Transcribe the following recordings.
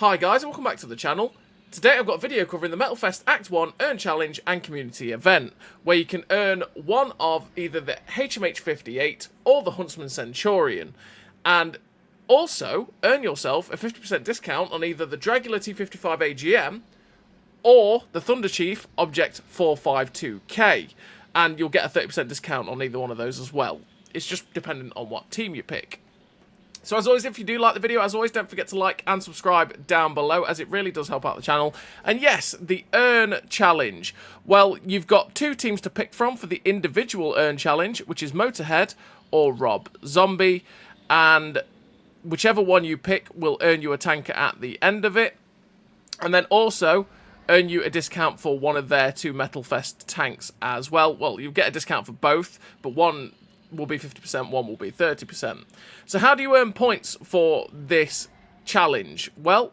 Hi guys, and welcome back to the channel. Today I've got a video covering the Metal Fest Act 1 Earn Challenge and Community Event, where you can earn one of either the HMH 58 or the Huntsman Centurion, and also earn yourself a 50% discount on either the Dragula T55 AGM or the Thunder Chief Object 452K, and you'll get a 30% discount on either one of those as well. It's just dependent on what team you pick. So as always, if you do like the video, as always, don't forget to like and subscribe down below, as it really does help out the channel. And yes, the Earn Challenge. Well, you've got two teams to pick from for the individual Earn Challenge, which is Motorhead or Rob Zombie. And whichever one you pick will earn you a tanker at the end of it. And then also earn you a discount for one of their two Metal Fest tanks as well. Well, you'll get a discount for both, but one will be 50%, one will be 30%. So how do you earn points for this challenge? Well,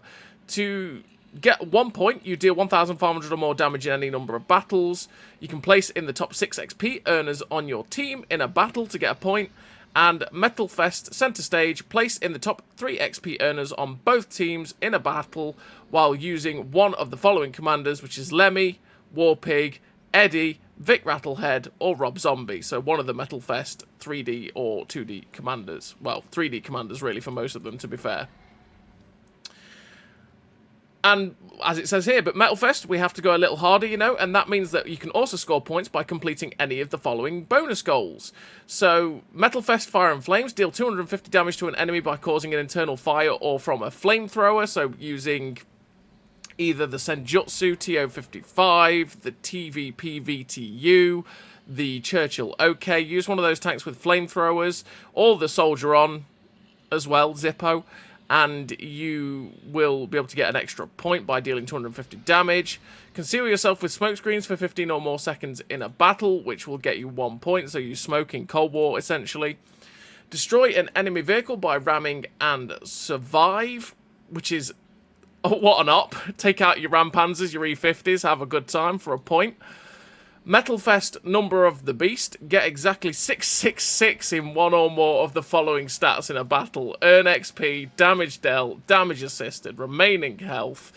to get 1 point, you deal 1,500 or more damage in any number of battles. You can place in the top 6 XP earners on your team in a battle to get a point. And Metal Fest Center Stage, place in the top 3 XP earners on both teams in a battle while using one of the following commanders, which is Lemmy, Warpig, Eddie, Vic Rattlehead, or Rob Zombie. So one of the Metal Fest 3D or 2D commanders. Well, 3D commanders really for most of them, to be fair. And as it says here, but Metal Fest, we have to go a little harder, you know, and that means that you can also score points by completing any of the following bonus goals. So, Metal Fest Fire and Flames, deal 250 damage to an enemy by causing an internal fire or from a flamethrower, so using either the Senjutsu TO55, the TVP VTU, the Churchill OK. Use one of those tanks with flamethrowers, or the Soldier On as well, Zippo, and you will be able to get an extra point by dealing 250 damage. Conceal yourself with smoke screens for 15 or more seconds in a battle, which will get you 1 point, so you smoke in Cold War, essentially. Destroy an enemy vehicle by ramming and survive, which is what an op. Take out your Ram Panzers, your E50s, have a good time for a point. Metal Fest Number of the Beast. Get exactly 666 in one or more of the following stats in a battle. Earn XP, damage dealt, damage assisted, remaining health,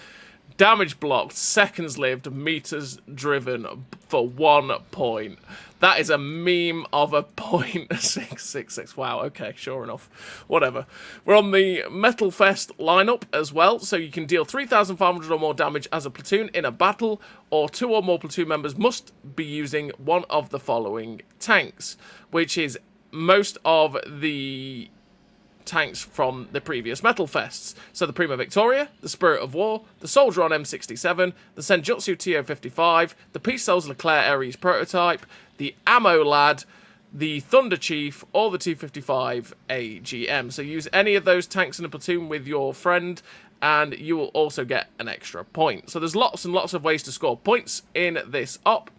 damage blocked, seconds lived, meters driven for 1 point. That is a meme of a point. 666. Wow, okay, sure enough. Whatever. We're on the Metal Fest lineup as well, so you can deal 3,500 or more damage as a platoon in a battle, or 2 or more platoon members must be using one of the following tanks, which is most of the tanks from the previous Metal Fests. So the Prima Victoria, the Spirit of War, the Soldier On M67, the Senjutsu TO55, the Peace Cells Leclerc Ares prototype, the Ammo Lad, the Thunder Chief, or the T55 AGM. So use any of those tanks in a platoon with your friend, and you will also get an extra point. So there's lots and lots of ways to score points in this op.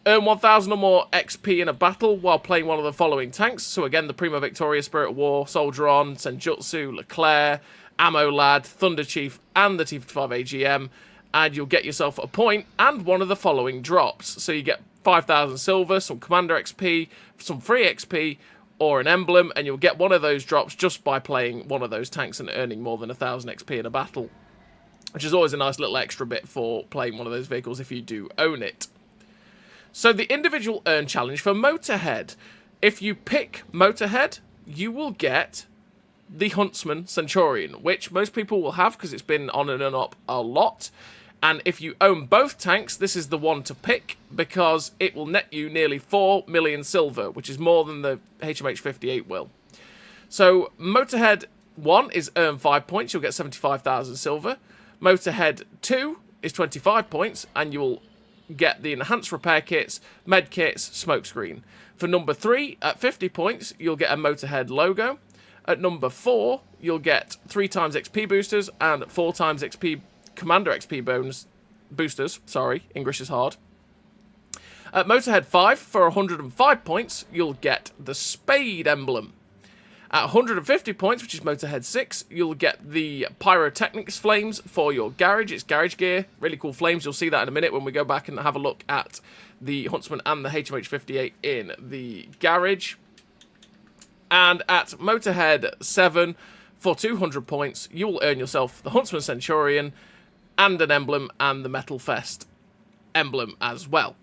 Earn 1,000 or more XP in a battle while playing one of the following tanks. So again, the Prima Victoria, Spirit of War, Soldier On, Senjutsu, Leclerc, Ammo Lad, Thunder Chief, and the T55 AGM. And you'll get yourself a point and one of the following drops. So you get 5,000 silver, some Commander XP, some free XP, or an emblem. And you'll get one of those drops just by playing one of those tanks and earning more than 1,000 XP in a battle, which is always a nice little extra bit for playing one of those vehicles if you do own it. So the individual earn challenge for Motorhead. If you pick Motorhead, you will get the Huntsman Centurion, which most people will have because it's been on and up a lot. And if you own both tanks, this is the one to pick because it will net you nearly 4 million silver, which is more than the HMH 58 will. So Motorhead 1 is earn 5 points, you'll get 75,000 silver. Motorhead 2 is 25 points, and you will get the enhanced repair kits, med kits, smokescreen. For number 3, at 50 points, you'll get a Motorhead logo. At number 4, you'll get 3 times XP boosters and 4 times XP Commander XP bonus boosters. Sorry, English is hard. At Motorhead 5, for 105 points, you'll get the Spade emblem. At 150 points, which is Motorhead 6, you'll get the Pyrotechnics flames for your garage. It's garage gear. Really cool flames. You'll see that in a minute when we go back and have a look at the Huntsman and the HMH 58 in the garage. And at Motorhead 7, For 200 points, you will earn yourself the Huntsman Centurion and an emblem and the Metal Fest emblem as well.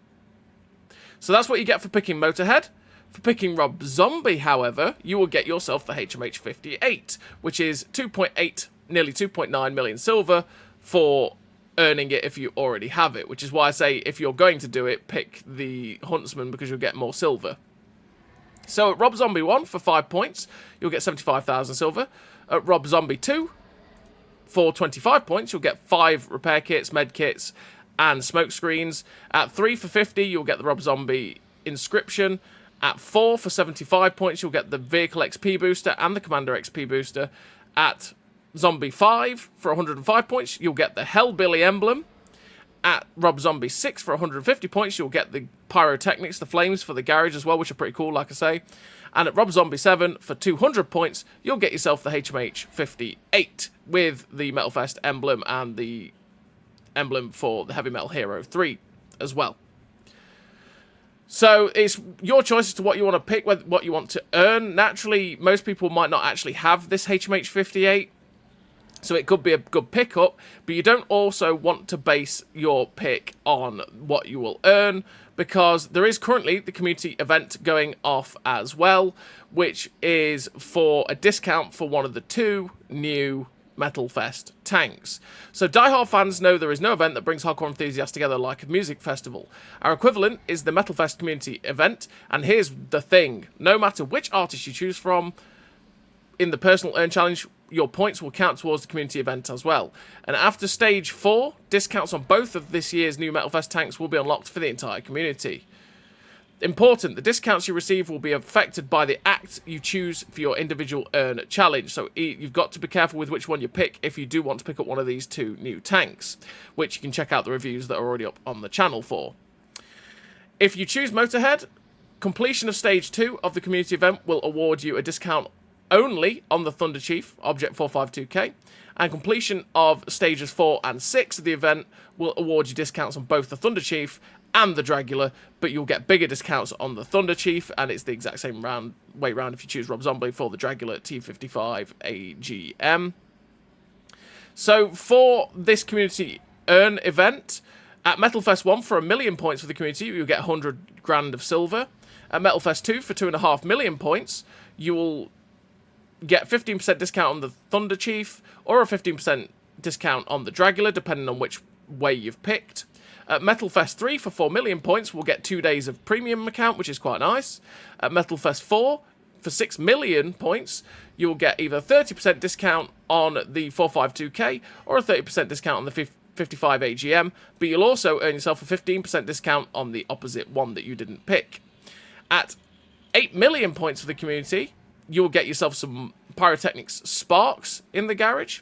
So that's what you get for picking Motorhead. For picking Rob Zombie, however, you will get yourself the HMH 58, which is 2.8, nearly 2.9 million silver for earning it if you already have it, which is why I say if you're going to do it, pick the Huntsman because you'll get more silver. So at Rob Zombie 1, for 5 points, you'll get 75,000 silver. At Rob Zombie 2, for 25 points, you'll get 5 repair kits, med kits, and smoke screens. At 3 for 50, you'll get the Rob Zombie Inscription. At 4 for 75 points, you'll get the Vehicle XP Booster and the Commander XP Booster. At Zombie 5 for 105 points, you'll get the Hellbilly Emblem. At Rob Zombie 6 for 150 points, you'll get the Pyrotechnics, the flames for the garage as well, which are pretty cool, like I say. And at Rob Zombie 7 for 200 points, you'll get yourself the HMH 58 with the Metal Fest emblem and the emblem for the Heavy Metal Hero 3 as well. So it's your choice as to what you want to pick, what you want to earn. Naturally, most people might not actually have this HMH 58, so it could be a good pickup, but you don't also want to base your pick on what you will earn, because there is currently the community event going off as well, which is for a discount for one of the 2 new Metal Fest tanks. So diehard fans know there is no event that brings hardcore enthusiasts together like a music festival. Our equivalent is the Metal Fest community event, and here's the thing: no matter which artist you choose from in the personal earn challenge, your points will count towards the community event as well. And after stage 4, discounts on both of this year's new Metal Fest tanks will be unlocked for the entire community. Important, the discounts you receive will be affected by the act you choose for your individual earn challenge, so you've got to be careful with which one you pick if you do want to pick up one of these 2 new tanks, which you can check out the reviews that are already up on the channel for. If you choose Motorhead, completion of stage 2 of the community event will award you a discount only on the Thunder Chief, Object 452K, and completion of stages 4 and 6 of the event will award you discounts on both the Thunder Chief and the Dragula, but you'll get bigger discounts on the Thunder Chief, and it's the exact same way round if you choose Rob Zombie for the Dragula T55 AGM. So for this community earn event, at Metal Fest 1 for 1 million points for the community, you'll get 100 grand of silver. At Metal Fest 2 for 2.5 million points, you will get 15% discount on the Thunder Chief, or a 15% discount on the Dragula, depending on which way you've picked. At Metal Fest 3 for 4 million points, we'll get 2 days of premium account, which is quite nice. At Metal Fest 4 for 6 million points, you'll get either 30% discount on the 452K or a 30% discount on the 55 AGM, but you'll also earn yourself a 15% discount on the opposite one that you didn't pick. At 8 million points for the community, you'll get yourself some Pyrotechnics Sparks in the garage.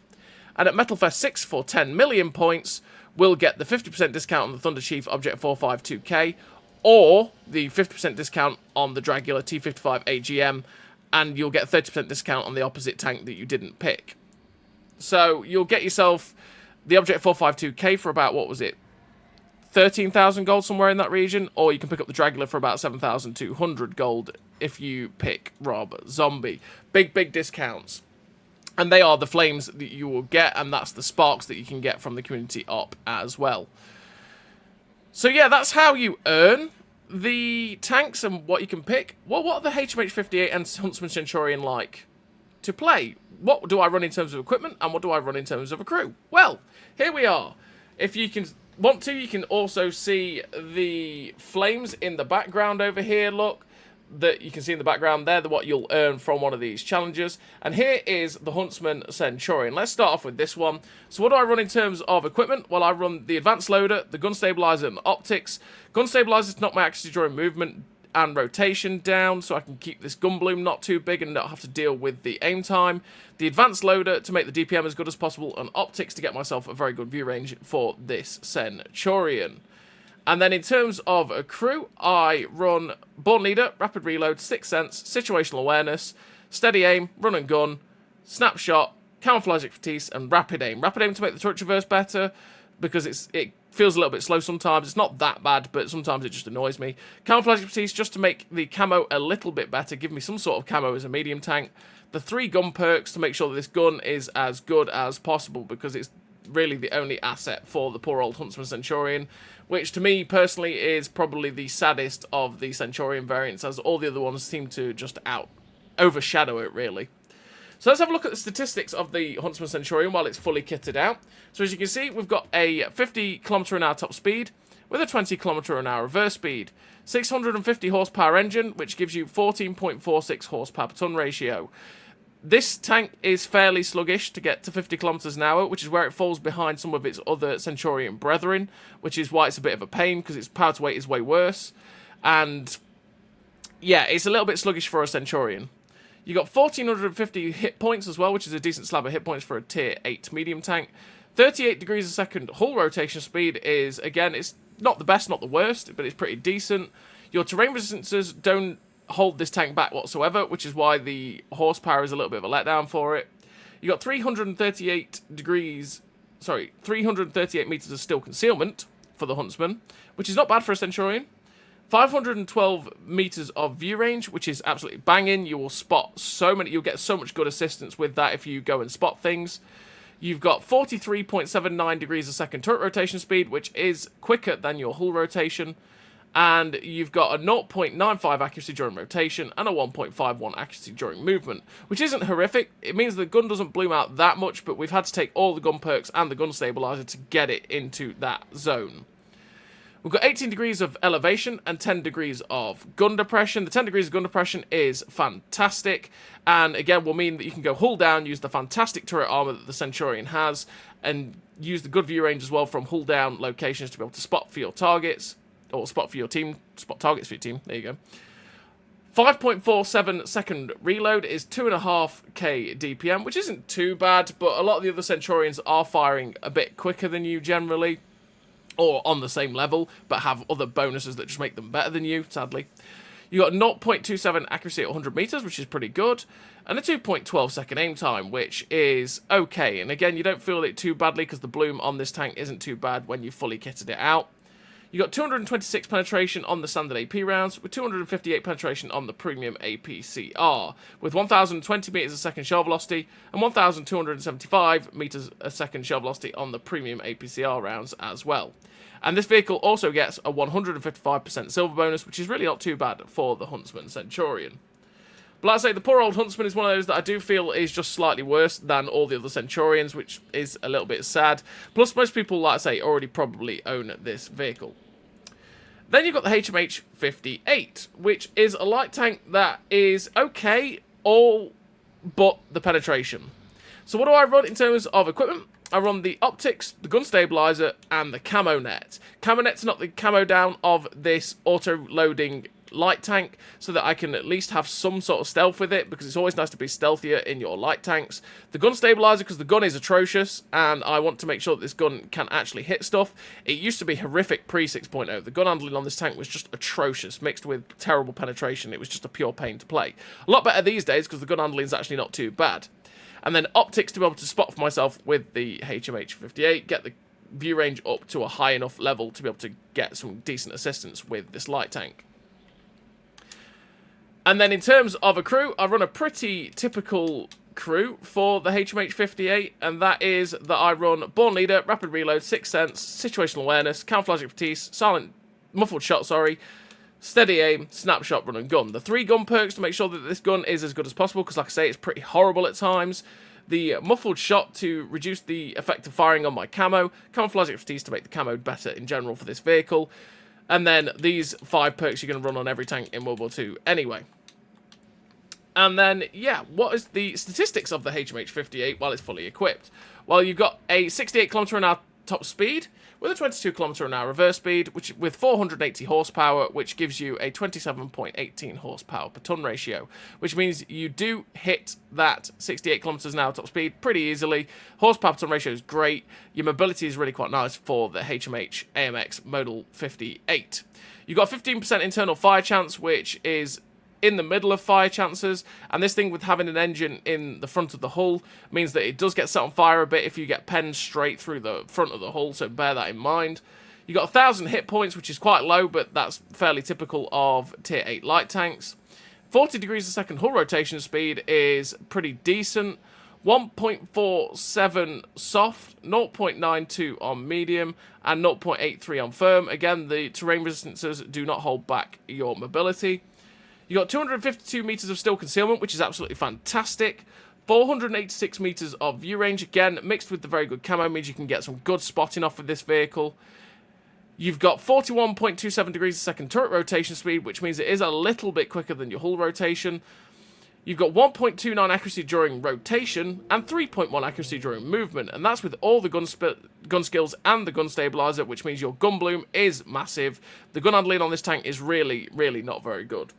And at Metal Fest 6 for 10 million points, we'll get the 50% discount on the Thunder Chief Object 452K, or the 50% discount on the Dragula T55 AGM, and you'll get 30% discount on the opposite tank that you didn't pick. So you'll get yourself the Object 452K for about, what was it, 13,000 gold, somewhere in that region, or you can pick up the Dragula for about 7,200 gold if you pick Rob Zombie. Big discounts. And they are the flames that you will get, and that's the sparks that you can get from the community op as well. So yeah, that's how you earn the tanks and what you can pick. Well, what are the HMH 58 and Huntsman Centurion like to play? What do I run in terms of equipment, and what do I run in terms of a crew? Well, here we are. If you want to, you can also see the flames in the background over here, look. That you can see in the background there, what you'll earn from one of these challenges. And here is the Huntsman Centurion. Let's start off with this one. So what do I run in terms of equipment? Well, I run the advanced loader, the gun stabilizer, and the optics. Gun stabilizer to knock my accuracy during movement and rotation down, so I can keep this gun bloom not too big and not have to deal with the aim time. The advanced loader to make the DPM as good as possible, and optics to get myself a very good view range for this Centurion. And then in terms of a crew, I run Born Leader, Rapid Reload, Sixth Sense, Situational Awareness, Steady Aim, Run and Gun, Snapshot, camouflage expertise, and rapid aim. Rapid aim to make the turret traverse better, because it feels a little bit slow sometimes. It's not that bad, but sometimes it just annoys me. Camouflage expertise just to make the camo a little bit better, give me some sort of camo as a medium tank. The 3 gun perks to make sure that this gun is as good as possible, because it's really the only asset for the poor old Huntsman Centurion, which to me personally is probably the saddest of the Centurion variants, as all the other ones seem to just overshadow it, really. So let's have a look at the statistics of the Huntsman Centurion while it's fully kitted out. So as you can see, we've got a 50 km/h top speed with a 20 km/h reverse speed, 650 horsepower engine, which gives you 14.46 horsepower per ton ratio. This tank is fairly sluggish to get to 50 km/h, which is where it falls behind some of its other Centurion brethren, which is why it's a bit of a pain, because its power to weight is way worse. And yeah, it's a little bit sluggish for a Centurion. You got 1450 hit points as well, which is a decent slab of hit points for a tier 8 medium tank. 38 degrees a second hull rotation speed is, again, it's not the best, not the worst, but it's pretty decent. Your terrain resistances don't hold this tank back whatsoever, which is why the horsepower is a little bit of a letdown for it. You got 338 meters of steel concealment for the Huntsman, which is not bad for a Centurion. 512 meters of view range, which is absolutely banging. You will spot you'll get so much good assistance with that if you go and spot things. You've got 43.79 degrees a second turret rotation speed, which is quicker than your hull rotation. And you've got a 0.95 accuracy during rotation and a 1.51 accuracy during movement, which isn't horrific. It means the gun doesn't bloom out that much, but we've had to take all the gun perks and the gun stabilizer to get it into that zone. We've got 18 degrees of elevation and 10 degrees of gun depression. The 10 degrees of gun depression is fantastic, and again will mean that you can go hull down, use the fantastic turret armor that the Centurion has, and use the good view range as well from hull down locations to be able to spot for your targets, or spot targets for your team. There you go. 5.47 second reload is 2.5k DPM, which isn't too bad, but a lot of the other Centurions are firing a bit quicker than you generally, or on the same level, but have other bonuses that just make them better than you, sadly. You got 0.27 accuracy at 100 meters, which is pretty good, and a 2.12 second aim time, which is okay. And again, you don't feel it too badly because the bloom on this tank isn't too bad when you fully kitted it out. You got 226 penetration on the standard AP rounds, with 258 penetration on the premium APCR, with 1,020 meters a second shell velocity and 1,275 meters a second shell velocity on the premium APCR rounds as well. And this vehicle also gets a 155% silver bonus, which is really not too bad for the Huntsman Centurion. But like I say, the poor old Huntsman is one of those that I do feel is just slightly worse than all the other Centurions, which is a little bit sad. Plus, most people, like I say, already probably own this vehicle. Then you've got the HMH 58, which is a light tank that is okay, all but the penetration. So what do I run in terms of equipment? I run the optics, the gun stabilizer, and the camo net. Camo net's not the camo down of this auto-loading light tank, so that I can at least have some sort of stealth with it, because it's always nice to be stealthier in your light tanks. The gun stabilizer, because the gun is atrocious, and I want to make sure that this gun can actually hit stuff. It used to be horrific pre 6.0. The gun handling on this tank was just atrocious, mixed with terrible penetration. It was just a pure pain to play. A lot better these days, because the gun handling is actually not too bad. And then optics to be able to spot for myself with the HMH 58, get the view range up to a high enough level to be able to get some decent assistance with this light tank. And then in terms of a crew, I run a pretty typical crew for the HMH 58, and that is that I run Born Leader, Rapid Reload, Sixth Sense, Situational Awareness, Camouflage Expertise, Muffled Shot, Steady Aim, Snapshot, Run and Gun. The 3 gun perks to make sure that this gun is as good as possible, because like I say, it's pretty horrible at times. The Muffled Shot to reduce the effect of firing on my camo, Camouflage Expertise to make the camo better in general for this vehicle, and then these 5 perks you're going to run on every tank in World War II anyway. And then, yeah, what is the statistics of the HMH 58 while it's fully equipped? Well, you've got a 68 km/h top speed with a 22 km/h reverse speed, which with 480 horsepower, which gives you a 27.18 horsepower per ton ratio, which means you do hit that 68 km/h top speed pretty easily. Horsepower per ton ratio is great. Your mobility is really quite nice for the HMH AMX Model 58. You've got 15% internal fire chance, which is in the middle of fire chances, and this thing with having an engine in the front of the hull means that it does get set on fire a bit if you get penned straight through the front of the hull, so bear that in mind. You got 1,000 hit points, which is quite low, but that's fairly typical of tier 8 light tanks. 40 degrees a second hull rotation speed is pretty decent. 1.47 soft, 0.92 on medium, and 0.83 on firm. Again, the terrain resistances do not hold back your mobility. You got 252 meters of steel concealment, which is absolutely fantastic. 486 meters of view range, again, mixed with the very good camo, means you can get some good spotting off of this vehicle. You've got 41.27 degrees a second turret rotation speed, which means it is a little bit quicker than your hull rotation. You've got 1.29 accuracy during rotation and 3.1 accuracy during movement, and that's with all the gun skills and the gun stabilizer, which means your gun bloom is massive. The gun handling on this tank is really, really not very good.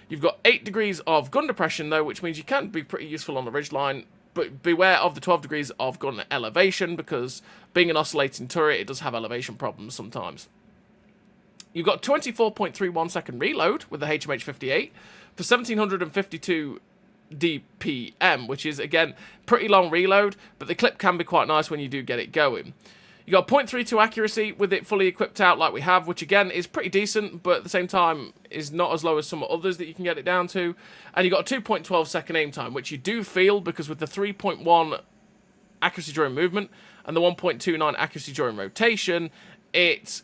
You've got 8 degrees of gun depression, though, which means you can be pretty useful on the ridgeline, but beware of the 12 degrees of gun elevation, because being an oscillating turret, it does have elevation problems sometimes. You've got 24.31 second reload with the HMH 58 for 1752 DPM, which is, again, pretty long reload, but the clip can be quite nice when you do get it going. You got 0.32 accuracy with it fully equipped out like we have, which again is pretty decent, but at the same time is not as low as some others that you can get it down to. And you got a 2.12 second aim time, which you do feel, because with the 3.1 accuracy during movement and the 1.29 accuracy during rotation, it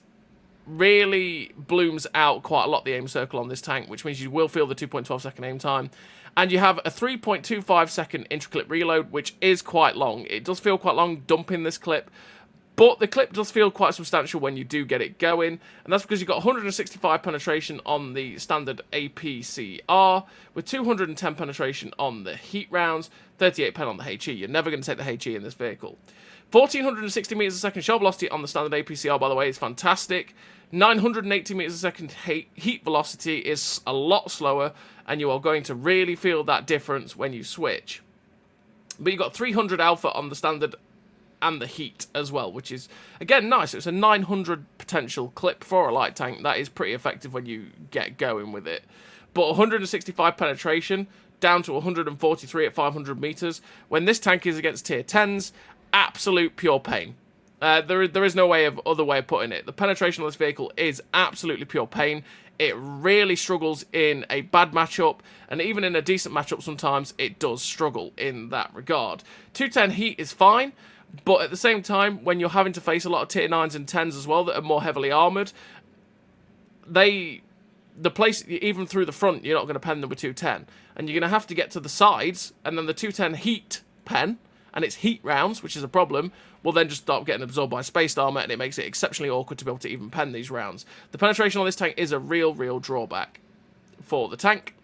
really blooms out quite a lot the aim circle on this tank, which means you will feel the 2.12 second aim time. And you have a 3.25 second intra-clip reload, which is quite long. It does feel quite long dumping this clip, but the clip does feel quite substantial when you do get it going, and that's because you've got 165 penetration on the standard APCR, with 210 penetration on the heat rounds, 38 pen on the HE. You're never going to take the HE in this vehicle. 1,460 meters a second shell velocity on the standard APCR, by the way, is fantastic. 980 meters a second heat velocity is a lot slower, and you are going to really feel that difference when you switch. But you've got 300 alpha on the standard and the heat as well, which is, again, nice. It's a 900 potential clip for a light tank. That is pretty effective when you get going with it. But 165 penetration down to 143 at 500 meters. When this tank is against tier 10s, absolute pure pain. There is no other way of putting it. The penetration of this vehicle is absolutely pure pain. It really struggles in a bad matchup, and even in a decent matchup sometimes it does struggle in that regard. 210 heat is fine, but at the same time, when you're having to face a lot of tier 9s and 10s as well that are more heavily armoured, the place, even through the front, you're not going to pen them with 210. And you're going to have to get to the sides, and then the 210 heat pen, and it's heat rounds, which is a problem, will then just start getting absorbed by spaced armor, and it makes it exceptionally awkward to be able to even pen these rounds. The penetration on this tank is a real drawback for the tank.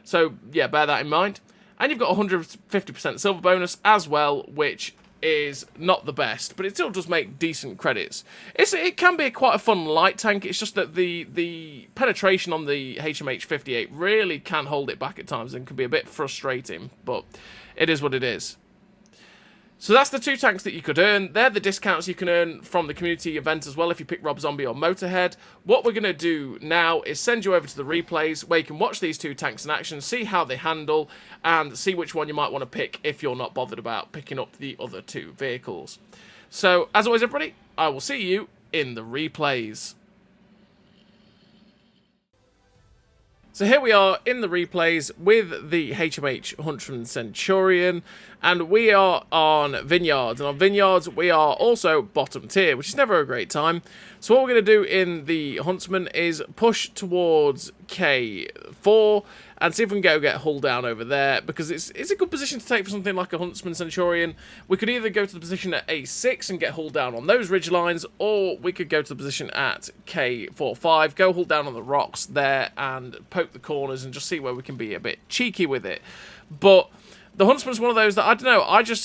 So, yeah, bear that in mind. And you've got 150% silver bonus as well, which is not the best, but it still does make decent credits. It can be quite a fun light tank. It's just that the penetration on the HMH 58 really can hold it back at times and can be a bit frustrating, but it is what it is. So that's the two tanks that you could earn. They're the discounts you can earn from the community event as well if you pick Rob Zombie or Motorhead. What we're going to do now is send you over to the replays where you can watch these two tanks in action, see how they handle, and see which one you might want to pick if you're not bothered about picking up the other two vehicles. So, as always, everybody, I will see you in the replays. So here we are in the replays with the HMH Huntsman Centurion, and we are on Vineyards, and on Vineyards we are also bottom tier, which is never a great time. So what we're going to do in the Huntsman is push towards K4 and see if we can get hull down over there, because it's a good position to take for something like a Huntsman Centurion. We could either go to the position at A6 and get hull down on those ridge lines, or we could go to the position at K45, go hull down on the rocks there and poke the corners and just see where we can be a bit cheeky with it. But the Huntsman's one of those that, I don't know,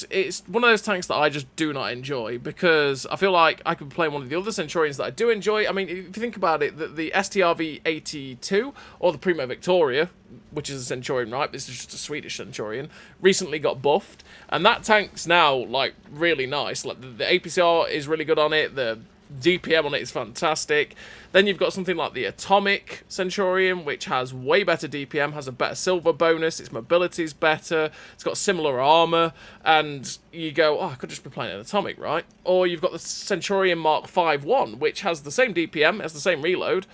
it's one of those tanks that I just do not enjoy, because I feel like I could play one of the other Centurions that I do enjoy. I mean, if you think about it, the STRV-82, or the Primo Victoria, which is a Centurion, right? This is just a Swedish Centurion, recently got buffed, and that tank's now, like, really nice. Like, the APCR is really good on it, the DPM on it is fantastic. Then you've got something like the Atomic Centurion, which has way better DPM, has a better silver bonus, its mobility's better, it's got similar armor, and you go, oh, I could just be playing an Atomic, right? Or you've got the Centurion Mark 5-1, which has the same DPM, has the same reload,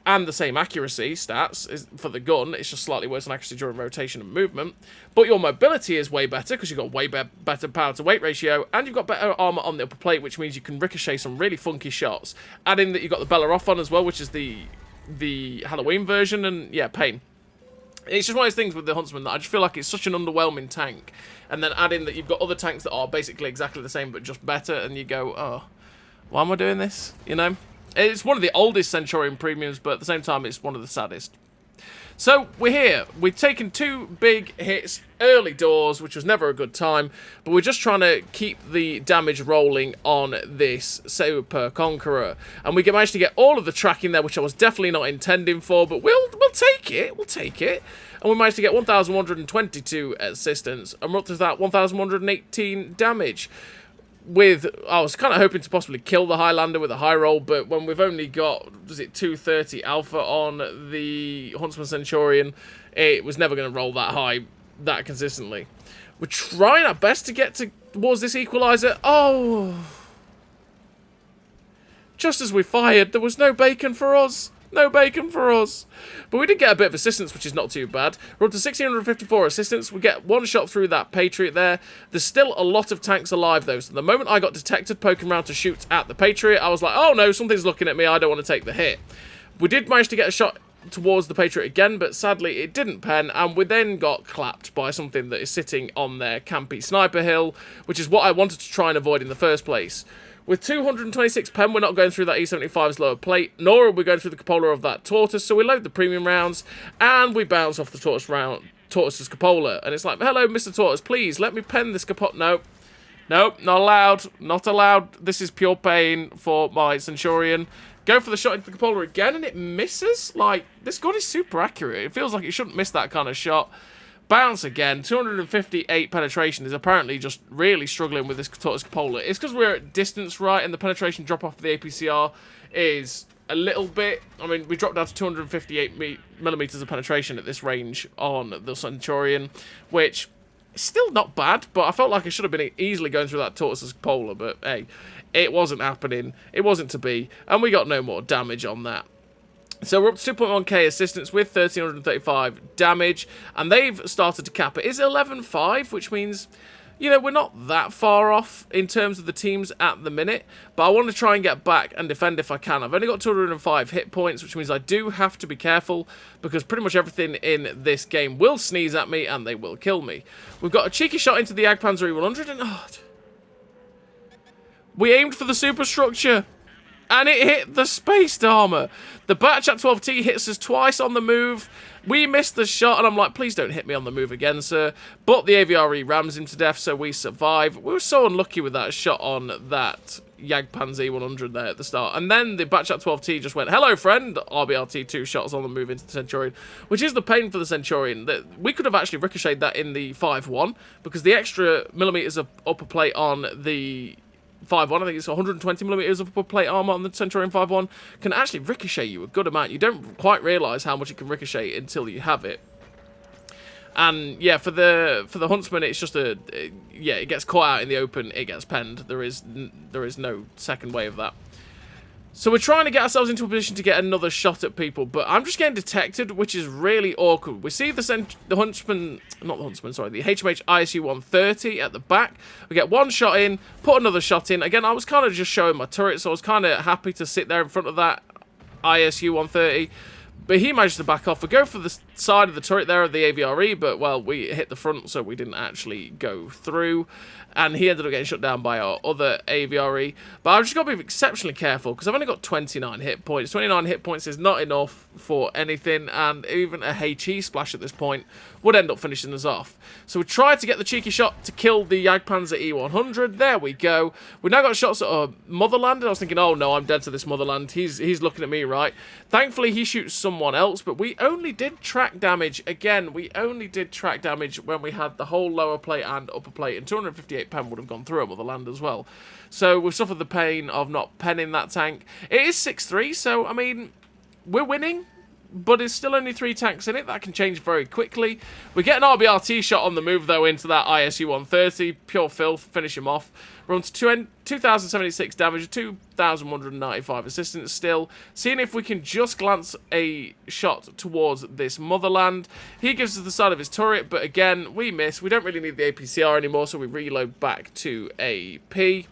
and the same accuracy stats for the gun. It's just slightly worse on accuracy during rotation and movement. But your mobility is way better because you've got way better power to weight ratio, and you've got better armor on the upper plate, which means you can ricochet some really funky shots. Add in that you've got the Bella off on as well, which is the Halloween version, and yeah, pain. It's just one of those things with the Huntsman that I just feel like it's such an underwhelming tank. And then add in that you've got other tanks that are basically exactly the same but just better, and you go, oh, why am I doing this? You know? It's one of the oldest Centurion premiums, but at the same time, it's one of the saddest. So, we're here. We've taken 2 big hits early doors, which was never a good time, but we're just trying to keep the damage rolling on this Super Conqueror. And we managed to get all of the tracking there, which I was definitely not intending for, but we'll take it. We'll take it. And we managed to get 1,122 assistance, and we're up to that 1,118 damage. I was kind of hoping to possibly kill the Highlander with a high roll, but when we've only got, was it 230 alpha on the Huntsman Centurion, it was never going to roll that high, that consistently. We're trying our best to get towards this equalizer. Oh! Just as we fired, there was no bacon for us. No bacon for us. But we did get a bit of assistance, which is not too bad. We're up to 1,654 assistance. We get 1 shot through that Patriot there. There's still a lot of tanks alive, though. So the moment I got detected poking around to shoot at the Patriot, I was like, oh no, something's looking at me. I don't want to take the hit. We did manage to get a shot towards the Patriot again, but sadly it didn't pen, and we then got clapped by something that is sitting on their campy sniper hill, which is what I wanted to try and avoid in the first place. With 226 pen, we're not going through that E75's lower plate, nor are we going through the cupola of that Tortoise, so we load the premium rounds, and we bounce off the Tortoise's cupola. And it's like, hello, Mr. Tortoise, please, let me pen this cupola. Nope. Nope, not allowed. Not allowed. This is pure pain for my Centurion. Go for the shot into the cupola again, and it misses. Like, this gun is super accurate. It feels like it shouldn't miss that kind of shot. Bounce again. 258 penetration is apparently just really struggling with this Tortoise cupola. It's because we're at distance, right, and the penetration drop off of the APCR is a little bit. I mean, we dropped down to 258 millimeters of penetration at this range on the Centurion, which is still not bad, but I felt like I should have been easily going through that Tortoise's cupola, but hey, it wasn't happening. It wasn't to be, and we got no more damage on that. So we're up to 2.1k assistance with 1,335 damage, and they've started to cap it. It's 11-5, which means, you know, we're not that far off in terms of the teams at the minute, but I want to try and get back and defend if I can. I've only got 205 hit points, which means I do have to be careful, because pretty much everything in this game will sneeze at me, and they will kill me. We've got a cheeky shot into the Jagdpanzer E100, and we aimed for the superstructure. And it hit the spaced armor. The Batchat 12T hits us twice on the move. We missed the shot, and I'm like, please don't hit me on the move again, sir. But the AVRE rams him to death, so we survive. We were so unlucky with that shot on that Jagdpanzer E100 there at the start. And then the Batchat 12T just went, hello, friend. RBRT 2 shots on the move into the Centurion, which is the pain for the Centurion. We could have actually ricocheted that in the 5-1, because the extra millimeters of upper plate on the 5-1, I think it's 120 millimeters of upper plate armor on the Centurion 5-1, can actually ricochet you a good amount. You don't quite realise how much it can ricochet until you have it. And yeah, for the Huntsman, it's just yeah, it gets caught out in the open, it gets penned. There is no second way of that. So we're trying to get ourselves into a position to get another shot at people, but I'm just getting detected, which is really awkward. We see the Huntsman, not the Huntsman, sorry, the HMH ISU 130 at the back. We get 1 shot in, put another shot in. Again, I was kind of just showing my turret, so I was kind of happy to sit there in front of that ISU 130. But he managed to back off. We go for the side of the turret there of the AVRE, but, well, we hit the front, so we didn't actually go through. And he ended up getting shut down by our other AVRE. But I've just got to be exceptionally careful, because I've only got 29 hit points. 29 hit points is not enough for anything, and even a HE splash at this point would end up finishing us off. So we tried to get the cheeky shot to kill the Jagdpanzer E100. There we go. We've now got shots at Motherland, and I was thinking, oh no, I'm dead to this Motherland. He's looking at me, right? Thankfully, he shoots someone else, but we only did track track damage, again, we only did track damage when we had the whole lower plate and upper plate, and 258 pen would have gone through with the land as well. So we've suffered the pain of not penning that tank. It is 6-3, so, I mean, we're winning, but there's still only 3 tanks in it. That can change very quickly. We get an RBRT shot on the move, though, into that ISU 130. Pure filth, finish him off. We're on to 2,076 damage, 2,195 assistance still. Seeing if we can just glance a shot towards this motherland. He gives us the side of his turret, but again, we miss. We don't really need the APCR anymore, so we reload back to AP.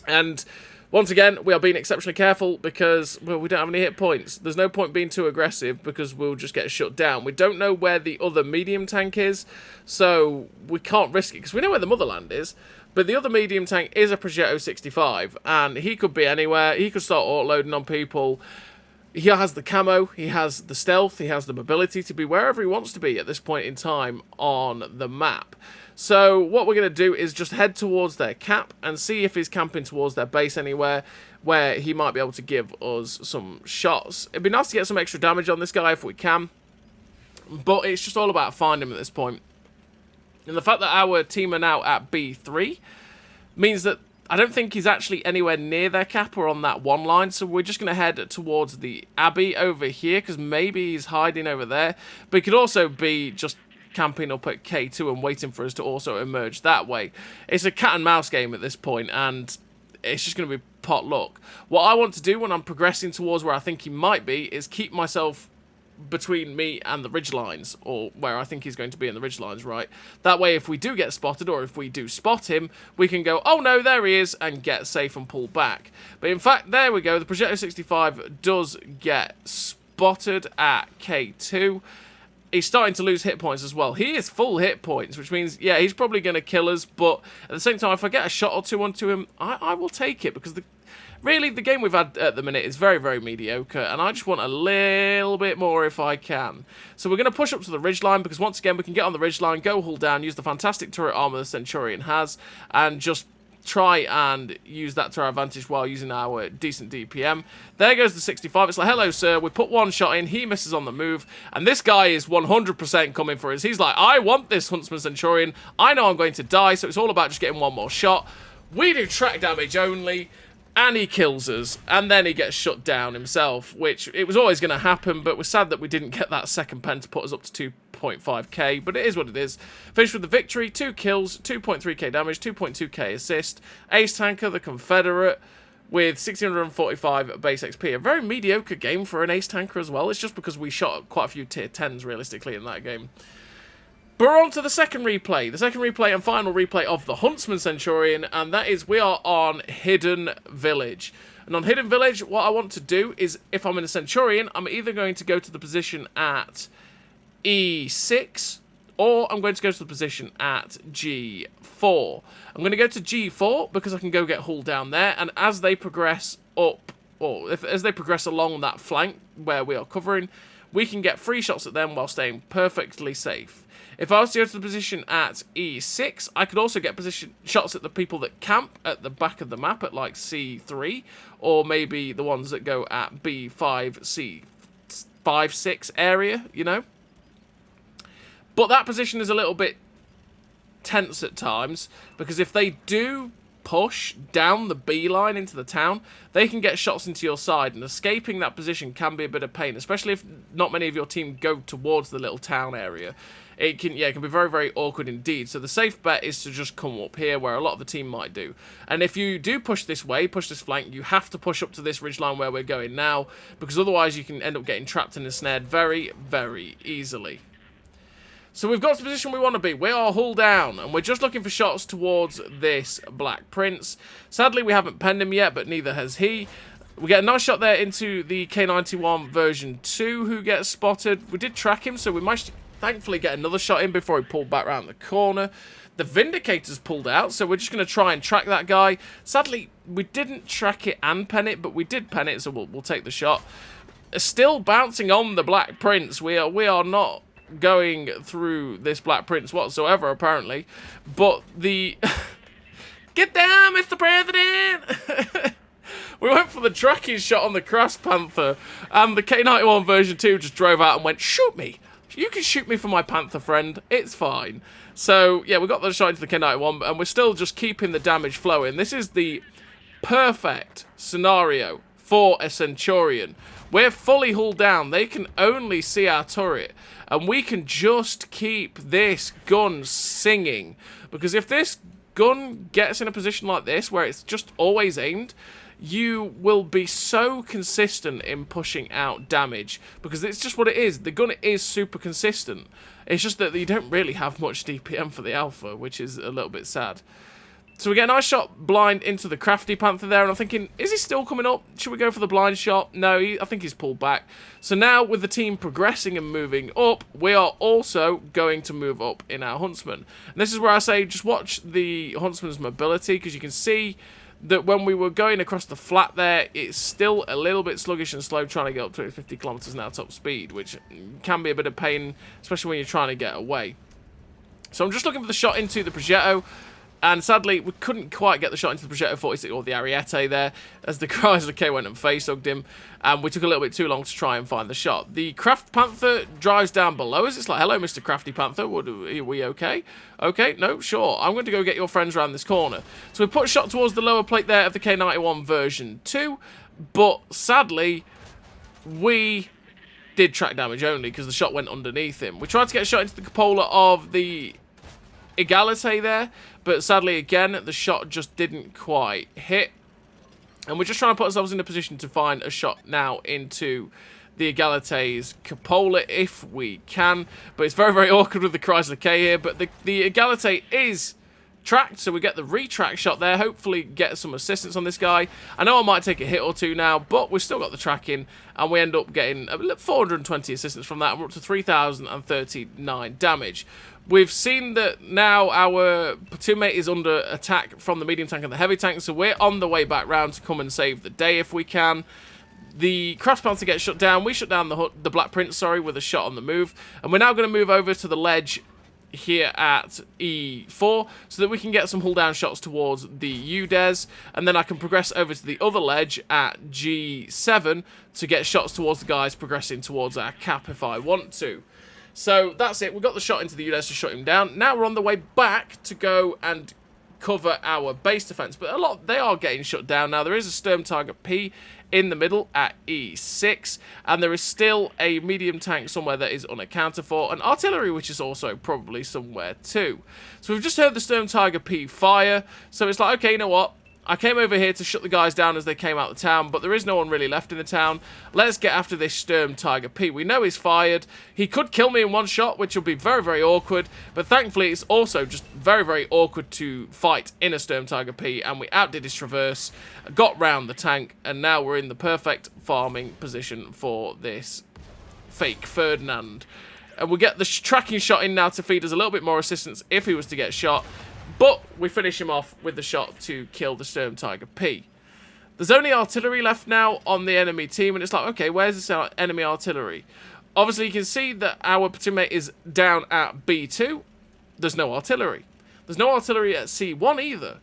And once again, we are being exceptionally careful because, well, we don't have any hit points. There's no point being too aggressive because we'll just get shut down. We don't know where the other medium tank is, so we can't risk it because we know where the motherland is. But the other medium tank is a Progetto 65, and he could be anywhere. He could start auto-loading on people. He has the camo, he has the stealth, he has the mobility to be wherever he wants to be at this point in time on the map. So what we're going to do is just head towards their cap and see if he's camping towards their base anywhere where he might be able to give us some shots. It'd be nice to get some extra damage on this guy if we can, but it's just all about finding him at this point. And the fact that our team are now at B3 means that I don't think he's actually anywhere near their cap or on that one line, so we're just going to head towards the Abbey over here, because maybe he's hiding over there. But he could also be just camping up at K2 and waiting for us to also emerge that way. It's a cat and mouse game at this point, and it's just going to be pot luck. What I want to do when I'm progressing towards where I think he might be is keep myself between me and the ridge lines, or where I think he's going to be in the ridge lines, right? That way, if we do get spotted, or if we do spot him, we can go, oh no, there he is, and get safe and pull back. But in fact, there we go, the Progetto 65 does get spotted at K2. He's starting to lose hit points as well. He is full hit points, which means, yeah, he's probably going to kill us, but at the same time, if I get a shot or two onto him, I will take it, because really, the game we've had at the minute is very, very mediocre, and I just want a little bit more if I can. So we're going to push up to the ridgeline, because once again, we can get on the ridgeline, go hull down, use the fantastic turret armor the Centurion has, and just try and use that to our advantage while using our decent DPM. There goes the 65. It's like, hello, sir. We put one shot in. He misses on the move, and this guy is 100% coming for us. He's like, I want this Huntsman Centurion. I know I'm going to die, so it's all about just getting one more shot. We do track damage only, and he kills us, and then he gets shut down himself, which it was always going to happen, but we're sad that we didn't get that second pen to put us up to 2.5k, but it is what it is. Finished with the victory, 2 kills, 2.3k damage, 2.2k assist, ace tanker, the Confederate, with 1645 base XP. A very mediocre game for an ace tanker as well. It's just because we shot quite a few tier 10s realistically in that game. But we're on to the second replay. The second replay and final replay of the Huntsman Centurion, and that is we are on Hidden Village. And on Hidden Village, what I want to do is, if I'm in a Centurion, I'm either going to go to the position at E6, or I'm going to go to the position at G4. I'm going to go to G4 because I can go get hull down there, and as they progress up, or as they progress along that flank where we are covering, we can get free shots at them while staying perfectly safe. If I was to go to the position at E6, I could also get shots at the people that camp at the back of the map at like C3, or maybe the ones that go at B5, C5, 6 area, you know? But that position is a little bit tense at times, because if they do push down the B line into the town, they can get shots into your side, and escaping that position can be a bit of pain, especially if not many of your team go towards the little town area. It can be very, very awkward indeed. So the safe bet is to just come up here where a lot of the team might do. And if you do push this way, push this flank, you have to push up to this ridgeline where we're going now, because otherwise you can end up getting trapped and ensnared very, very easily. So we've got to the position we want to be. We are hull down, and we're just looking for shots towards this Black Prince. Sadly, we haven't penned him yet, but neither has he. We get a nice shot there into the K91 version 2, who gets spotted. We did track him, so we managed to thankfully get another shot in before he pulled back around the corner. The Vindicator's pulled out, so we're just going to try and track that guy. Sadly, we didn't track it and pen it, but we did pen it, so we'll take the shot. Still bouncing on the Black Prince. We are not going through this Black Prince whatsoever, apparently. But the... Get down, Mr. President! We went for the tracking shot on the Cross Panther, and the K91 version 2 just drove out and went, shoot me! You can shoot me for my Panther friend. It's fine. So, yeah, we got the shot into the K91, and we're still just keeping the damage flowing. This is the perfect scenario for a Centurion. We're fully hulled down. They can only see our turret. And we can just keep this gun singing. Because if this gun gets in a position like this, where it's just always aimed, you will be so consistent in pushing out damage. Because it's just what it is. The gun is super consistent. It's just that you don't really have much DPM for the alpha, which is a little bit sad. So we get a nice shot blind into the crafty Panther there, and I'm thinking, is he still coming up? Should we go for the blind shot? No, I think he's pulled back. So now, with the team progressing and moving up, we are also going to move up in our Huntsman. And this is where I say, just watch the Huntsman's mobility, because you can see that when we were going across the flat there, it's still a little bit sluggish and slow trying to get up to 50 kilometers an hour top speed, which can be a bit of pain, especially when you're trying to get away. So I'm just looking for the shot into the Progetto. And sadly, we couldn't quite get the shot into the Progetto 46 or the Ariete there, as the Chrysler K went and face-hugged him, and we took a little bit too long to try and find the shot. The Craft Panther drives down below us. It's like, hello, Mr. Crafty Panther, are we okay? Okay, no, sure. I'm going to go get your friends around this corner. So we put a shot towards the lower plate there of the K91 version 2, but sadly, we did track damage only because the shot went underneath him. We tried to get a shot into the cupola of the Egalite there, but sadly again the shot just didn't quite hit, and we're just trying to put ourselves in a position to find a shot now into the Egalite's cupola if we can, but it's very, very awkward with the Chrysler K here. But the Egalite is tracked, so we get the retract shot there, hopefully get some assistance on this guy. I know I might take a hit or two now, but we've still got the tracking, and we end up getting 420 assistance from that, and we're up to 3,039 damage. We've seen that now our platoon mate is under attack from the medium tank and the heavy tank, so we're on the way back round to come and save the day if we can. The Craft Panther gets shut down. We shut down the Black Prince, sorry, with a shot on the move, and we're now going to move over to the ledge here at E4 so that we can get some hull down shots towards the UDES, and then I can progress over to the other ledge at G7 to get shots towards the guys progressing towards our cap if I want to. So that's it. We got the shot into the UDES to shut him down. Now we're on the way back to go and cover our base defense, but they are getting shut down now. There is a Sturm Target P in the middle at E6, and there is still a medium tank somewhere that is unaccounted for, and artillery which is also probably somewhere too. So we've just heard the Sturm Tiger P fire, so it's like, okay, you know what? I came over here to shut the guys down as they came out of the town, but there is no one really left in the town. Let's get after this Sturm Tiger P. We know he's fired. He could kill me in one shot, which will be very, very awkward, but thankfully it's also just very, very awkward to fight in a Sturm Tiger P, and we outdid his traverse, got round the tank, and now we're in the perfect farming position for this fake Ferdinand. And we get the tracking shot in now to feed us a little bit more assistance if he was to get shot. But we finish him off with the shot to kill the Sturm Tiger P. There's only artillery left now on the enemy team, and it's like, okay, where's this enemy artillery? Obviously, you can see that our platoon mate is down at B2. There's no artillery. There's no artillery at C1 either.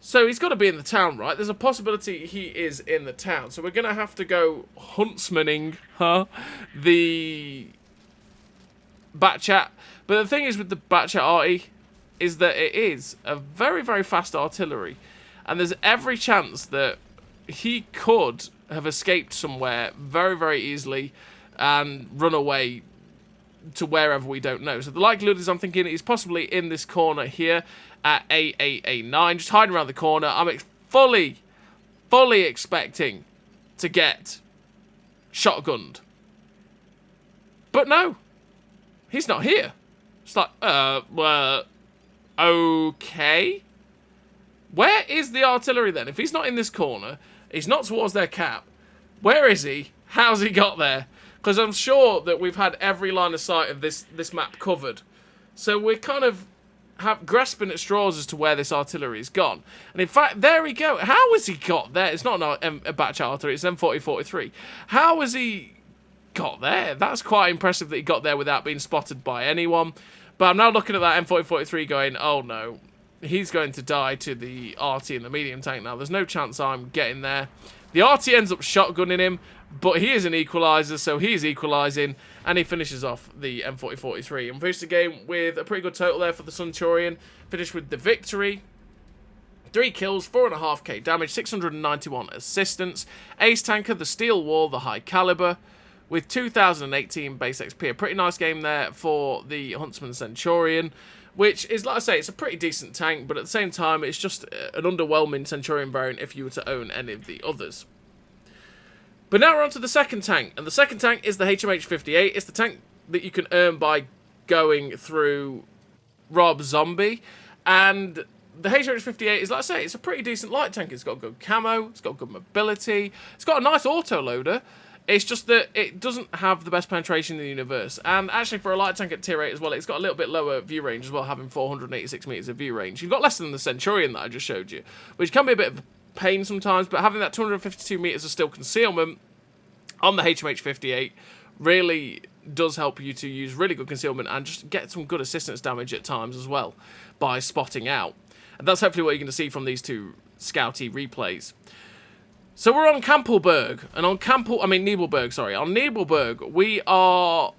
So he's got to be in the town, right? There's a possibility he is in the town. So we're going to have to go huntsmaning, the Batchat. But the thing is with the Batchat arty is that it is a very, very fast artillery. And there's every chance that he could have escaped somewhere very, very easily and run away to wherever we don't know. So the likelihood is, I'm thinking, he's possibly in this corner here at A8, A9, just hiding around the corner. I'm fully expecting to get shotgunned. But no, he's not here. It's like, well, okay. Where is the artillery then? If he's not in this corner, he's not towards their cap. Where is he? How's he got there? Because I'm sure that we've had every line of sight of this map covered. So we're kind of grasping at straws as to where this artillery's gone. And in fact, there we go. How has he got there? It's not a batch artillery, it's M4043. How has he got there? That's quite impressive that he got there without being spotted by anyone. But I'm now looking at that M4043 going, oh no, he's going to die to the RT and the medium tank now. There's no chance I'm getting there. The RT ends up shotgunning him, But he is an equaliser, so he is equalising, and he finishes off the M4043. And finished the game with a pretty good total there for the Centurion. Finished with the victory. 3 kills, 4.5k damage, 691 assistance. Ace Tanker, the Steel Wall, the High Caliber, with 2018 base XP. A pretty nice game there for the Huntsman Centurion, which is, like I say, it's a pretty decent tank, but at the same time, it's just an underwhelming Centurion variant if you were to own any of the others. But now we're on to the second tank, and the second tank is the HMH 58. It's the tank that you can earn by going through Rob Zombie, and the HMH 58 is, like I say, it's a pretty decent light tank. It's got good camo, it's got good mobility, it's got a nice autoloader. It's just that it doesn't have the best penetration in the universe. And actually, for a light tank at tier 8 as well, it's got a little bit lower view range as well, having 486 meters of view range. You've got less than the Centurion that I just showed you, which can be a bit of a pain sometimes, but having that 252 meters of still concealment on the HMH 58 really does help you to use really good concealment and just get some good assistance damage at times as well by spotting out. And that's hopefully what you're going to see from these two Scouty replays. So we're on Campbellberg, and on Nebelberg, sorry. On Nebelberg, we are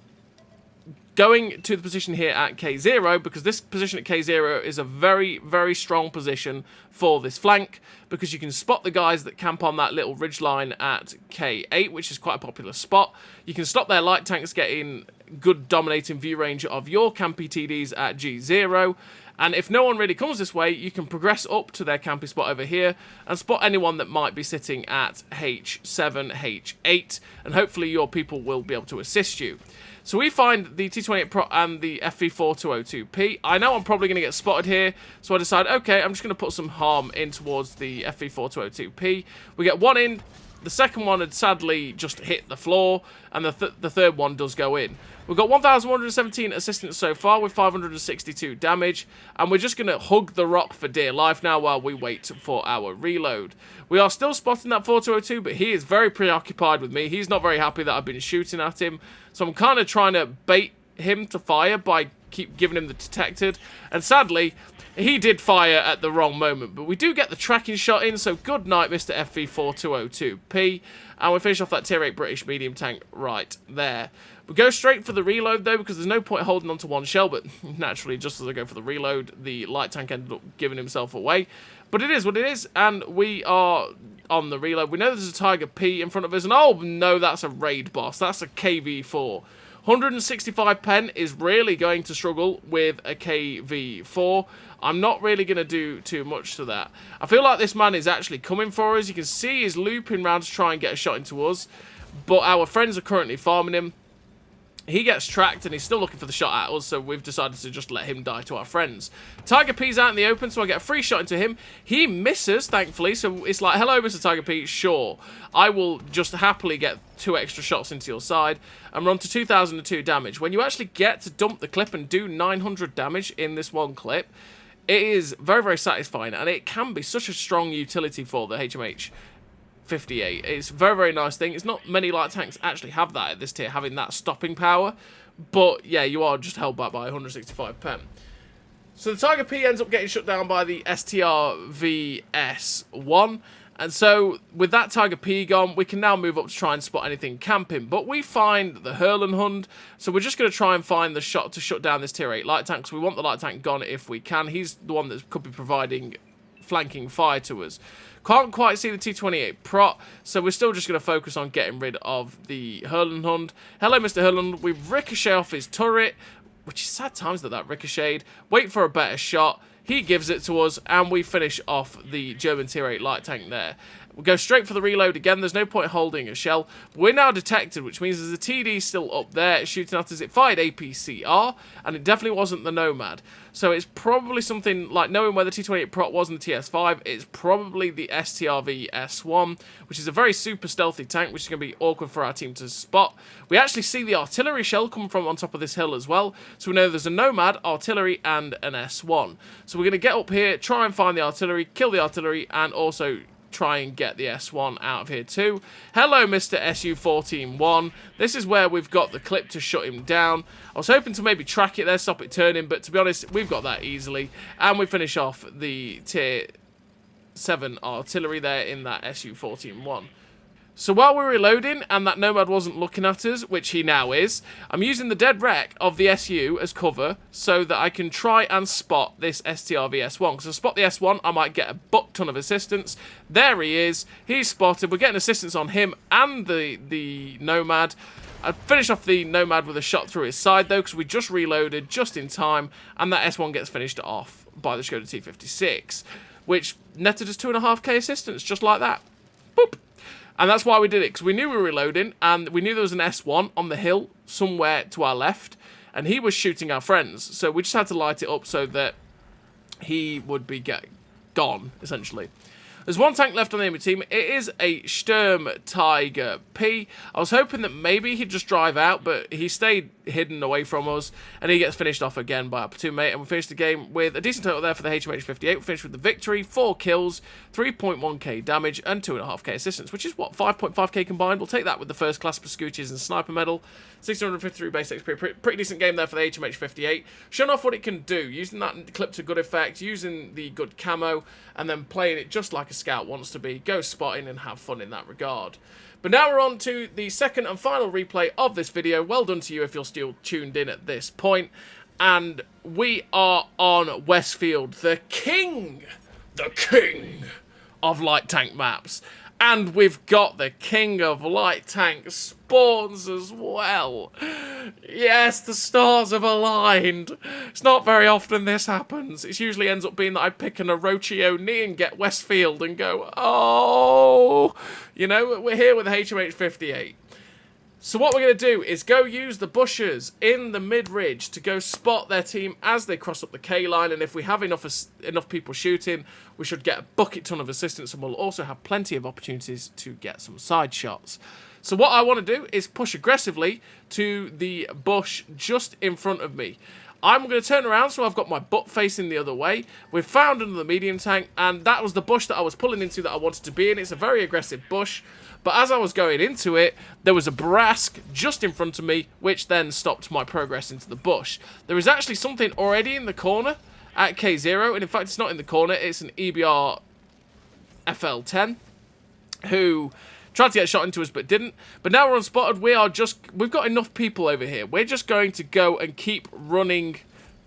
going to the position here at K0, because this position at K0 is a very, very strong position for this flank, because you can spot the guys that camp on that little ridge line at K8, which is quite a popular spot. You can stop their light tanks getting good dominating view range of your campy TDs at G0, and if no one really comes this way, you can progress up to their campy spot over here and spot anyone that might be sitting at H7, H8, and hopefully your people will be able to assist you. So we find the T28 Pro and the FV4202P. I know I'm probably going to get spotted here, so I decide, okay, I'm just going to put some harm in towards the FV4202P. We get one in. The second one had sadly just hit the floor, and the third one does go in. We've got 1,117 assistance so far with 562 damage, and we're just going to hug the rock for dear life now while we wait for our reload. We are still spotting that 4202, but he is very preoccupied with me. He's not very happy that I've been shooting at him, so I'm kind of trying to bait him to fire by keep giving him the detected, and sadly, he did fire at the wrong moment, but we do get the tracking shot in, so good night, Mr. FV4202P, and we finish off that tier 8 British medium tank right there. We go straight for the reload, though, because there's no point holding on to one shell, but naturally, just as I go for the reload, the light tank ended up giving himself away. But it is what it is, and we are on the reload. We know there's a Tiger P in front of us, and oh no, that's a raid boss. That's a KV4. 165 pen is really going to struggle with a KV4. I'm not really going to do too much to that. I feel like this man is actually coming for us. You can see he's looping around to try and get a shot into us, but our friends are currently farming him. He gets tracked and he's still looking for the shot at us, so we've decided to just let him die to our friends. Tiger P's out in the open, so I get a free shot into him. He misses, thankfully, so it's like, hello, Mr. Tiger P, sure. I will just happily get 2 extra shots into your side, and we're on to 2,002 damage. When you actually get to dump the clip and do 900 damage in this one clip, it is very, very satisfying, and it can be such a strong utility for the HMH 58. It's a very, very nice thing. It's not many light tanks actually have that at this tier, having that stopping power, but yeah, you are just held back by 165 pen. So the Tiger P ends up getting shut down by the STR-VS1, and so with that Tiger P gone, we can now move up to try and spot anything camping, but we find the Hurlenhund, so we're just going to try and find the shot to shut down this tier 8 light tank, because we want the light tank gone if we can. He's the one that could be providing flanking fire to us. Can't quite see the T28 Prot, so we're still just going to focus on getting rid of the Hurlenhund. Hello, Mr. Hurlenhund. We ricochet off his turret, which is sad times that ricocheted. Wait for a better shot. He gives it to us, and we finish off the German tier 8 light tank there. We go straight for the reload again. There's no point holding a shell. We're now detected, which means there's a TD still up there shooting at us. It fired APCR, and it definitely wasn't the Nomad. So it's probably something like, knowing where the T28 Prot was in the TS5, it's probably the STR-VS1, which is a very super stealthy tank, which is going to be awkward for our team to spot. We actually see the artillery shell come from on top of this hill as well, so we know there's a Nomad, artillery, and an S1. So we're going to get up here, try and find the artillery, kill the artillery, and also try and get the S1 out of here too. Hello, Mr. SU-14-1. This is where we've got the clip to shut him down. I was hoping to maybe track it there, stop it turning, but to be honest, we've got that easily. And we finish off the tier 7 artillery there in that SU-14-1. So while we're reloading and that Nomad wasn't looking at us, which he now is, I'm using the dead wreck of the SU as cover so that I can try and spot this STRV S1. Because if I spot the S1, I might get a butt ton of assistance. There he is. He's spotted. We're getting assistance on him and the Nomad. I finished off the Nomad with a shot through his side, though, because we just reloaded just in time, and that S1 gets finished off by the Skoda T56, which netted us 2.5k assistance, just like that. Boop. And that's why we did it, because we knew we were reloading, and we knew there was an S1 on the hill somewhere to our left, and he was shooting our friends. So we just had to light it up so that he would be gone, essentially. There's one tank left on the enemy team. It is a Sturm Tiger P. I was hoping that maybe he'd just drive out, but he stayed hidden away from us, and he gets finished off again by our platoon mate, and we finished the game with a decent total there for the HMH 58. We finished with the victory, 4 kills, 3.1k damage, and 2.5k assistance, which is, what, 5.5k combined? We'll take that with the first class Pascucci's and Sniper Medal. 653 base XP, pretty decent game there for the HMH 58. Showing off what it can do, using that clip to good effect, using the good camo, and then playing it just like a scout wants to be. Go spotting and have fun in that regard. But now we're on to the second and final replay of this video. Well done to you if you're still tuned in at this point. And we are on Westfield, the king of light tank maps. And we've got the king of light tank spawns as well. Yes, the stars have aligned. It's not very often this happens. It usually ends up being that I pick an Orochio knee and get Westfield and go, oh. You know, we're here with the HMH 58. So what we're going to do is go use the bushes in the mid-ridge to go spot their team as they cross up the K-line, and if we have enough people shooting, we should get a bucket ton of assistance, and we'll also have plenty of opportunities to get some side shots. So what I want to do is push aggressively to the bush just in front of me. I'm going to turn around so I've got my butt facing the other way. We've found another medium tank, and that was the bush that I was pulling into that I wanted to be in. It's a very aggressive bush, but as I was going into it, there was a Brask just in front of me, which then stopped my progress into the bush. There is actually something already in the corner at K0, and in fact it's not in the corner, it's an EBR FL10, who tried to get shot into us but didn't. But now we're unspotted. We've got enough people over here. We're just going to go and keep running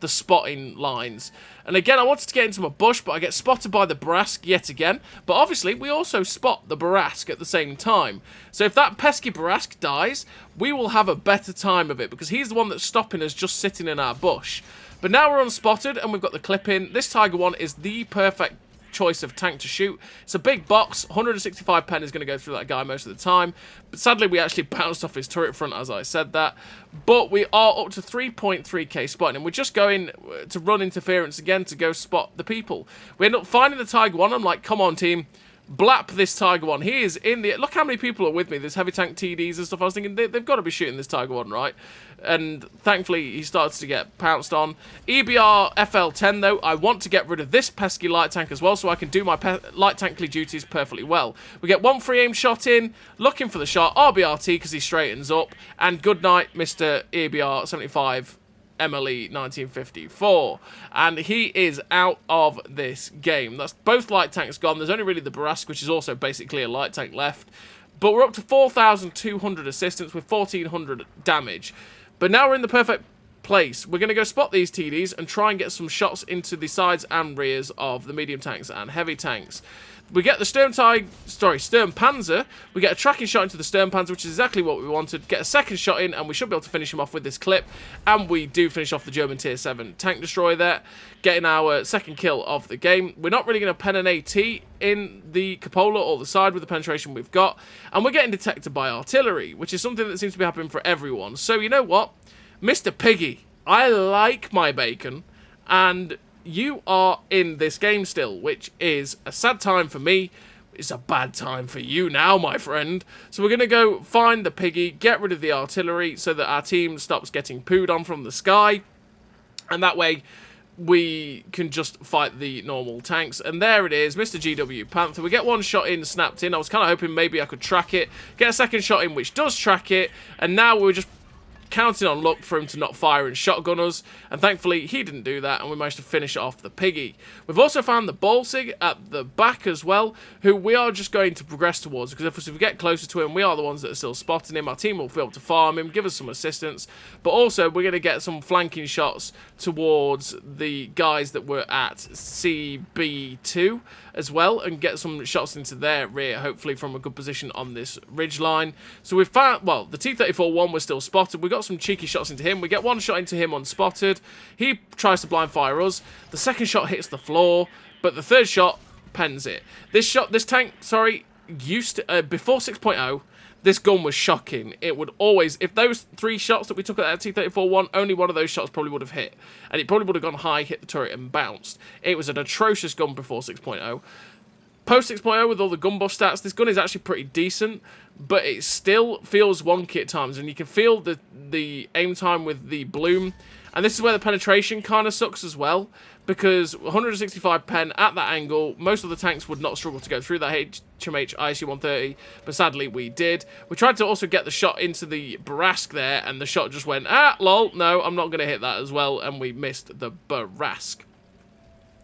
the spotting lines. And again, I wanted to get into my bush, but I get spotted by the Brask yet again. But obviously, we also spot the Brask at the same time. So if that pesky Brask dies, we will have a better time of it, because he's the one that's stopping us just sitting in our bush. But now we're unspotted, and we've got the clip in. This Tiger 1 is the perfect choice of tank to shoot. It's a big box. 165 pen is going to go through that guy most of the time, but sadly we actually bounced off his turret front as I said that. But we are up to 3.3k spotting, and we're just going to run interference again to go spot the people. We end up finding the Tiger 1. I'm like, come on team, blap this Tiger 1. He is in the... Look how many people are with me. There's heavy tank TDs and stuff. I was thinking they've got to be shooting this Tiger 1, right? And thankfully, he starts to get pounced on. EBR FL10, though, I want to get rid of this pesky light tank as well, so I can do my light tankly duties perfectly well. We get one free aim shot in, looking for the shot, RBRT, because he straightens up, and good night, Mr. EBR 75 MLE 1954. And he is out of this game. That's both light tanks gone. There's only really the Brask, which is also basically a light tank left. But we're up to 4,200 assistance with 1,400 damage. But now we're in the perfect place. We're going to go spot these TDs and try and get some shots into the sides and rears of the medium tanks and heavy tanks. We get the Sturm Panzer. We get a tracking shot into the Sturm Panzer, which is exactly what we wanted. Get a second shot in, and we should be able to finish him off with this clip. And we do finish off the German Tier 7 tank destroyer there, getting our second kill of the game. We're not really going to pen an AT in the cupola or the side with the penetration we've got. And we're getting detected by artillery, which is something that seems to be happening for everyone. So you know what? Mr. Piggy, I like my bacon, and you are in this game still, which is a sad time for me. It's a bad time for you now, my friend. So we're going to go find the Piggy, get rid of the artillery so that our team stops getting pooed on from the sky, and that way we can just fight the normal tanks. And there it is, Mr. GW Panther. We get one shot in, snapped in. I was kind of hoping maybe I could track it, get a second shot in, which does track it, and now we're just counting on luck for him to not fire and shotgun us, and thankfully he didn't do that, and we managed to finish off the piggy. We've also found the Balsig at the back as well, who we are just going to progress towards, because if we get closer to him, we are the ones that are still spotting him. Our team will be able to farm him, give us some assistance, but also we're going to get some flanking shots towards the guys that were at CB2 as well, and get some shots into their rear, hopefully from a good position on this ridge line. So we've found, well, the T-34-1 was still spotted. We got some cheeky shots into him. We get one shot into him unspotted. He tries to blind fire us. The second shot hits the floor, but the third shot pens it. This tank, sorry, used to, before 6.0, this gun was shocking. It would always, if those 3 shots that we took at that T-34-1, only one of those shots probably would have hit. And it probably would have gone high, hit the turret, and bounced. It was an atrocious gun before 6.0. Post 6.0, with all the gun buff stats, this gun is actually pretty decent, but it still feels wonky at times, and you can feel the aim time with the bloom. And this is where the penetration kind of sucks as well, because 165 pen at that angle, most of the tanks would not struggle to go through that HMH ISU-130, but sadly we did. We tried to also get the shot into the Barask there, and the shot just went, lol, no, I'm not going to hit that as well, and we missed the Barask.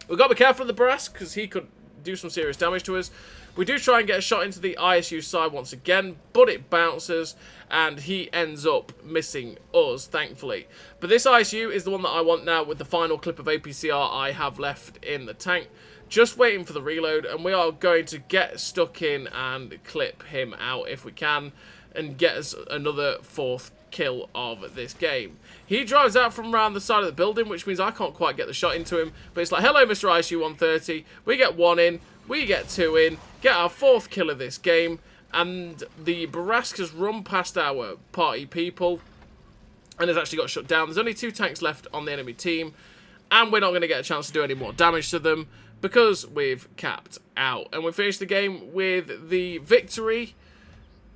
We've got to be careful of the Barask, because he could do some serious damage to us. We do try and get a shot into the ISU side once again, but it bounces, and he ends up missing us, thankfully. But this ISU is the one that I want now, with the final clip of APCR I have left in the tank. Just waiting for the reload, and we are going to get stuck in and clip him out if we can, and get us another 4th kill of this game. He drives out from around the side of the building, which means I can't quite get the shot into him, but it's like, hello Mr. ISU-130, we get 1 in, we get 2 in, get our 4th kill of this game, and the Barask has run past our party people, and has actually got shut down. There's only 2 tanks left on the enemy team, and we're not going to get a chance to do any more damage to them, because we've capped out. And we finished the game with the victory.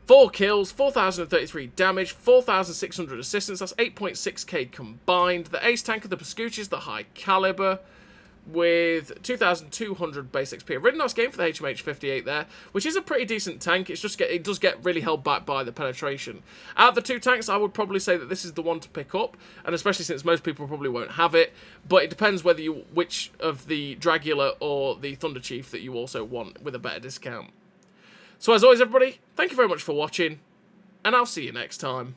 4 kills, 4,033 damage, 4,600 assistance, that's 8.6k combined. The ace tank of the Pascuchis, the high caliber, with 2,200 base XP. A really nice game for the HMH 58 there, which is a pretty decent tank. It's just it does get really held back by the penetration. Out of the 2 tanks, I would probably say that this is the one to pick up, and especially since most people probably won't have it. But it depends whether which of the Dragula or the Thunder Chief that you also want with a better discount. So as always, everybody, thank you very much for watching, and I'll see you next time.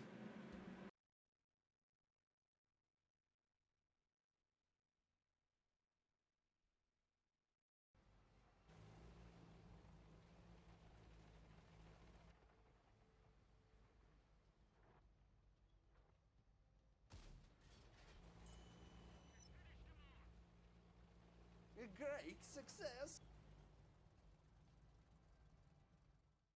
A great success.